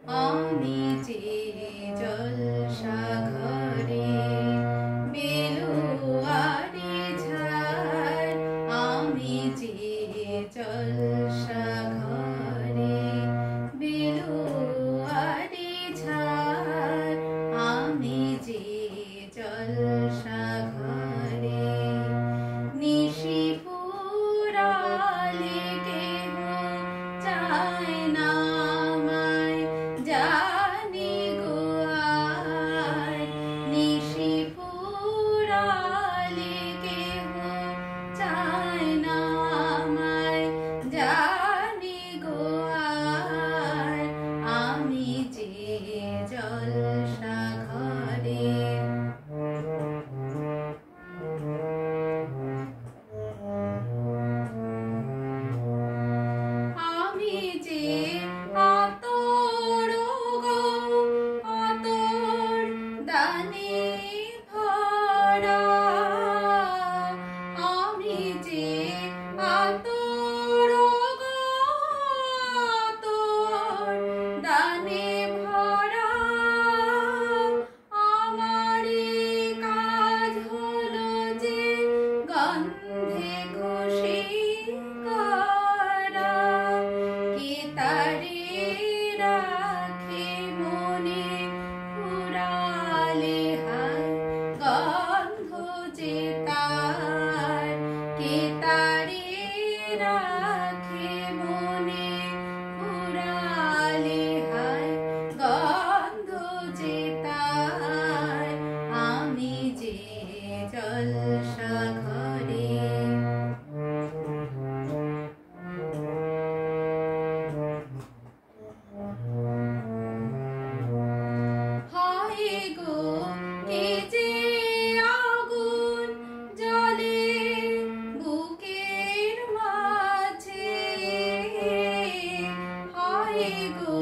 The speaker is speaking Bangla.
আমি যে জলসা ঘরে বেলুয়ারি ঝাড়, আমি যে জলসা ঘরে বেলুয়ারি ঝাড়, আমি যে জলসা ঘরে নিশি পুরালে কেহ চায় না আমায়, জানি গো আয়। নিশি পুরালে কেহ চায় না আমায়, জানি গো আয়। আমি যে জলসা ঘরে আমি যে আতর গো আতর দানে ভরা, আমি যে আতর গো আতর দানে ভরা। আমারই কাজ হলো যে গন্ধে খুশি করা, কে তারে রাখে মনে ফুরালে হায় গন্ধ যে তার। কে তারে রাখে মনে ফুরালে হায় গন্ধ যে তার। আমি যে জলসা ঘরে হয় গো কে যে আগুন জ্বলে বুকের মাঝে, হয় গো